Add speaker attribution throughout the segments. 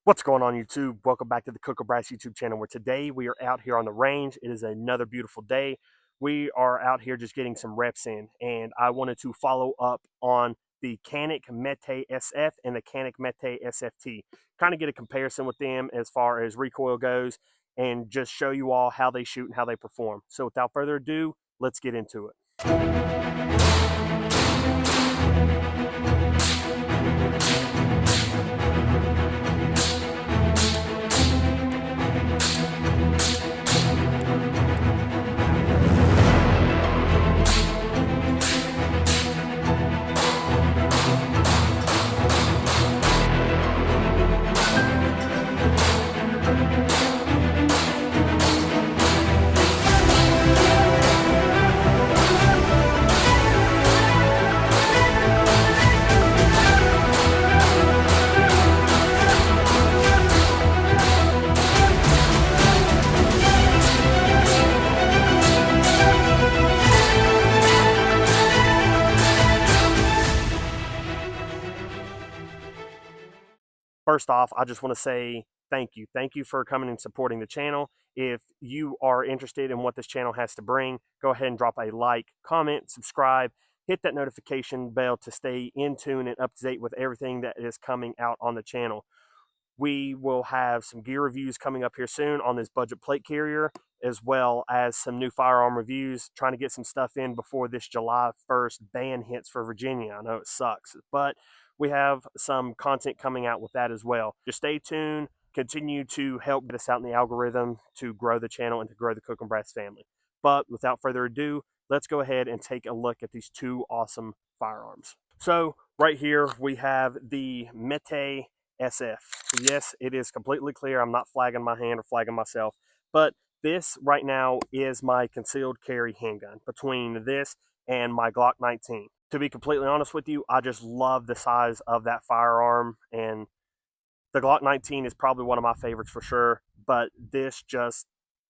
Speaker 1: What's going on YouTube? Welcome back to the Cook Brass YouTube channel, where today we are out here on the range. It is another beautiful day. We are out here just getting some reps in, and I wanted to follow up on the Canik Mete SF and the Canik Mete SFT. Kind of get a comparison with them as far as recoil goes and just show you all how they shoot and how they perform. So without further ado, let's get into it. First off, I just want to say thank you. Thank you for coming and supporting the channel. If you are interested in what this channel has to bring, go ahead and drop a like, comment, subscribe, hit that notification bell to stay in tune and up to date with everything that is coming out on the channel. We will have some gear reviews coming up here soon on this budget plate carrier, as well as some new firearm reviews, trying to get some stuff in before this July 1st ban hits for Virginia. I know it sucks, but we have some content coming out with that as well. Just stay tuned, continue to help get us out in the algorithm to grow the channel and to grow the Cook and Brass family. But without further ado, let's go ahead and take a look at these two awesome firearms. So right here we have the Mete SF. Yes, it is completely clear. I'm not flagging my hand or flagging myself, but this right now is my concealed carry handgun between this and my Glock 19. To be completely honest with you, I just love the size of that firearm, and the Glock 19 is probably one of my favorites for sure, but this just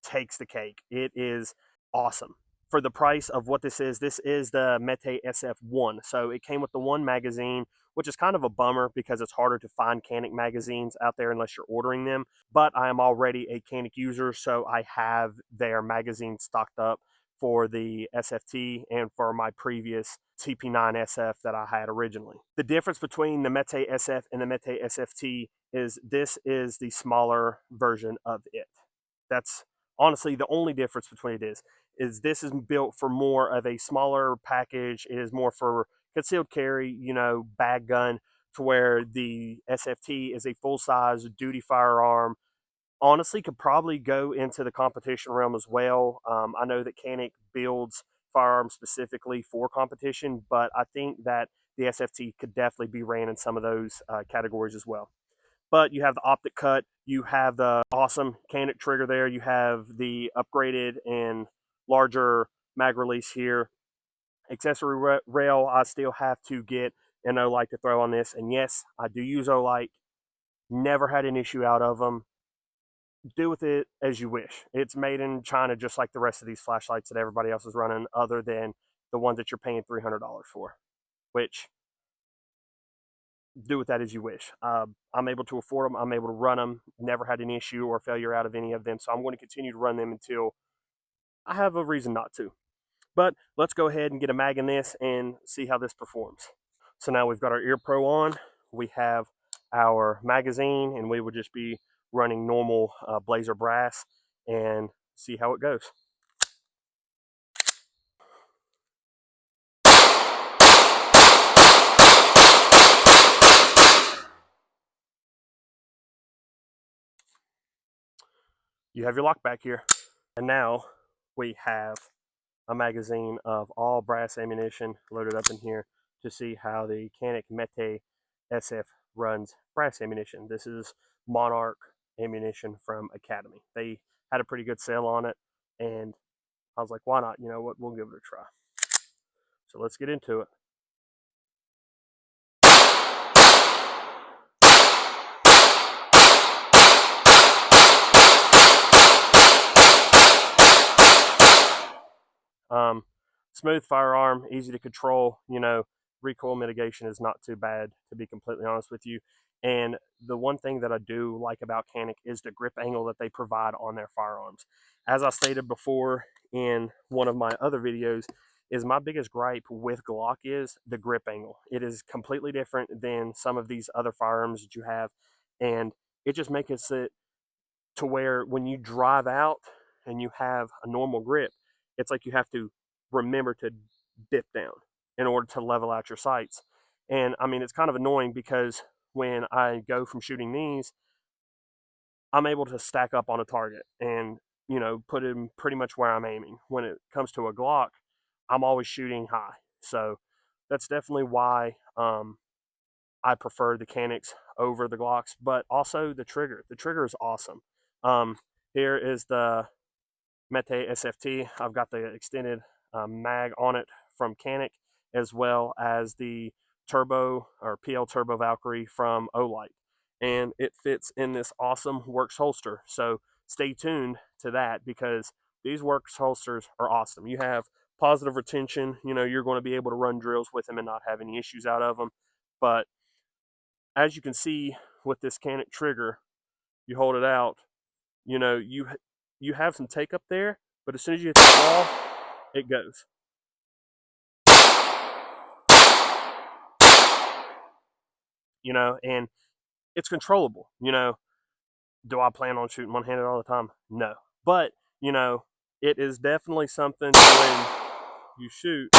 Speaker 1: takes the cake. It is awesome. For the price of what this is the Mete SF1. So it came with the one magazine, which is kind of a bummer because it's harder to find Canik magazines out there unless you're ordering them. But I am already a Canik user, so I have their magazine stocked up for the SFT and for my previous TP9 SF that I had originally. The difference between the Mete SF and the Mete SFT is this is the smaller version of it. That's honestly the only difference between it is this is built for more of a smaller package. It is more for concealed carry, you know, bag gun, to where the SFT is a full-size duty firearm. Honestly, could probably go into the competition realm as well. I know that Canik builds firearms specifically for competition, but I think that the SFT could definitely be ran in some of those categories as well. But you have the optic cut, you have the awesome Canik trigger there, you have the upgraded and larger mag release here. Accessory rail, I still have to get an Olight to throw on this, and yes, I do use Olight. Never had an issue out of them. Do with it as you wish. It's made in China just like the rest of these flashlights that everybody else is running, other than the ones that you're paying $300 for, which do with that as you wish. I'm able to afford them. I'm able to run them. Never had an issue or failure out of any of them, so I'm going to continue to run them until I have a reason not to. But let's go ahead and get a mag in this and see how this performs. So now we've got our ear pro on. We have our magazine, and we would just be running normal Blazer brass and see how it goes. You have your lock back here. And now we have a magazine of all brass ammunition loaded up in here to see how the Canik Mete SF runs brass ammunition. This is Monarch ammunition from Academy. They had a pretty good sale on it, and I was like, why not? You know what? We'll give it a try. So let's get into it. Smooth firearm, easy to control. You know, recoil mitigation is not too bad, to be completely honest with you. And the one thing that I do like about Canik is the grip angle that they provide on their firearms. As I stated before in one of my other videos, is my biggest gripe with Glock is the grip angle. It is completely different than some of these other firearms that you have, and it just makes it to where when you drive out and you have a normal grip, it's like you have to remember to dip down in order to level out your sights. And I mean, it's kind of annoying because when I go from shooting these, I'm able to stack up on a target and, you know, put him pretty much where I'm aiming. When it comes to a Glock, I'm always shooting high. So that's definitely why I prefer the Caniks over the Glocks, but also the trigger. The trigger is awesome. Um, Here is the Mete SFT. I've got the extended mag on it from Canik, as well as the Turbo or PL Turbo Valkyrie from Olight. And it fits in this awesome Works holster. So stay tuned to that because these Works holsters are awesome. You have positive retention. You know, you're going to be able to run drills with them and not have any issues out of them. But as you can see with this Canik trigger, you hold it out, you know, you have some take up there, but as soon as you hit the wall, it goes. You know, and it's controllable. You know, do I plan on shooting one-handed all the time? No, but you know, it is definitely something when you shoot.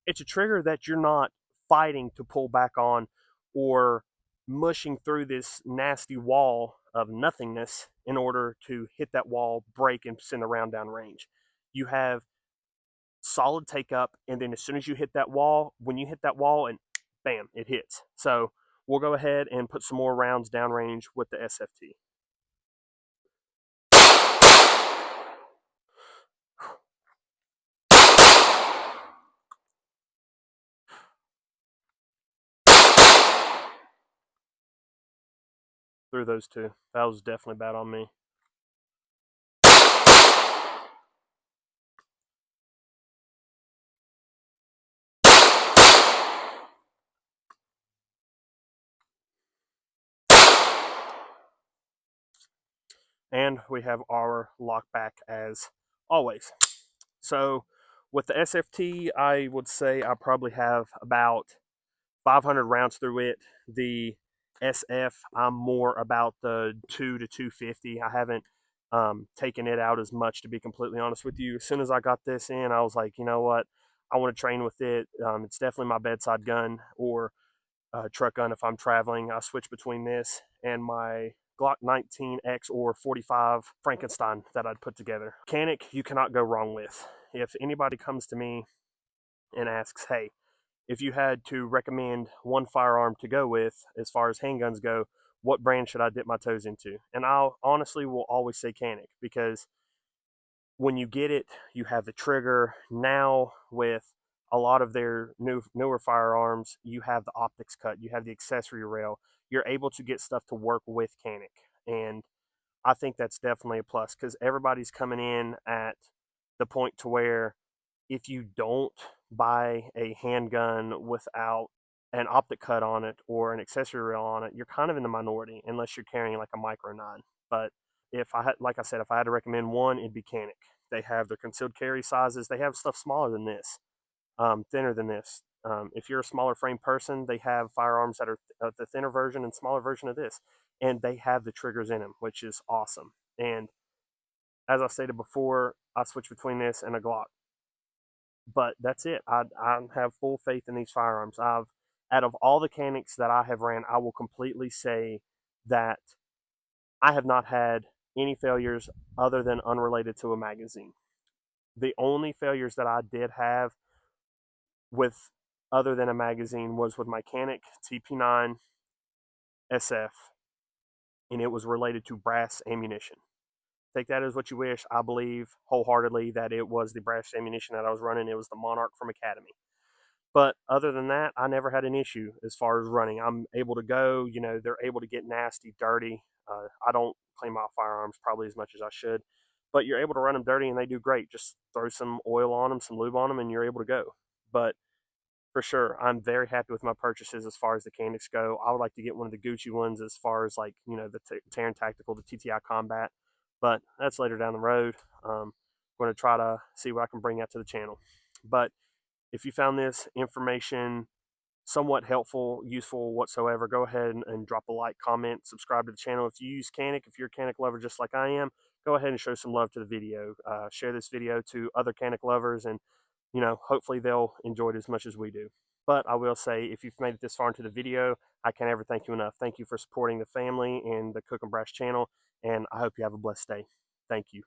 Speaker 1: It's a trigger that you're not fighting to pull back on or mushing through this nasty wall of nothingness in order to hit that wall, break, and send a round down range. You have solid take up, and then as soon as you hit that wall, when you hit that wall, and bam, it hits. So we'll go ahead and put some more rounds downrange with the SFT. Through those two. That was definitely bad on me. And we have our lock back as always. So with the SFT, I would say I probably have about 500 rounds through it. The SF, I'm more about the 2 to 250. I haven't taken it out as much, to be completely honest with you. As soon as I got this in, I was like, you know what? I want to train with it. It's definitely my bedside gun or truck gun if I'm traveling. I switch between this and my Glock 19X or 45 Frankenstein that I'd put together. Canik, you cannot go wrong with. If anybody comes to me and asks, hey, if you had to recommend one firearm to go with as far as handguns go, what brand should I dip my toes into? And I honestly will always say Canik because when you get it, you have the trigger. Now with a lot of their newer firearms, you have the optics cut, you have the accessory rail. You're able to get stuff to work with Canik, and I think that's definitely a plus because everybody's coming in at the point to where if you don't buy a handgun without an optic cut on it or an accessory rail on it, you're kind of in the minority unless you're carrying like a micro 9. But if I had, like I said, if I had to recommend one, it'd be Canik. They have their concealed carry sizes. They have stuff smaller than this, thinner than this. If you're a smaller frame person, they have firearms that are the thinner version and smaller version of this, and they have the triggers in them, which is awesome. And as I stated before, I switch between this and a Glock, but that's it. I have full faith in these firearms. Out of all the Caniks that I have ran, I will completely say that I have not had any failures other than unrelated to a magazine. The only failures that I did have with other than a magazine was with my Canik TP9 SF, and it was related to brass ammunition. Take that as what you wish. I believe wholeheartedly that it was the brass ammunition that I was running. It was the Monarch from Academy. But other than that, I never had an issue as far as running. I'm able to go. You know, they're able to get nasty, dirty. I don't clean my firearms probably as much as I should, but you're able to run them dirty and they do great. Just throw some oil on them, some lube on them, and you're able to go. But For sure. I'm very happy with my purchases as far as the Caniks go. I would like to get one of the Gucci ones as far as like, the Terran Tactical, the TTI Combat, but that's later down the road. I'm going to try to see what I can bring out to the channel. But if you found this information somewhat helpful, useful whatsoever, go ahead and drop a like, comment, subscribe to the channel. If you use Canik, if you're a Canik lover just like I am, go ahead and show some love to the video. Share this video to other Canik lovers, and hopefully they'll enjoy it as much as we do. But I will say, if you've made it this far into the video, I can't ever thank you enough. Thank you for supporting the family and the Cook and Brass channel, and I hope you have a blessed day. Thank you.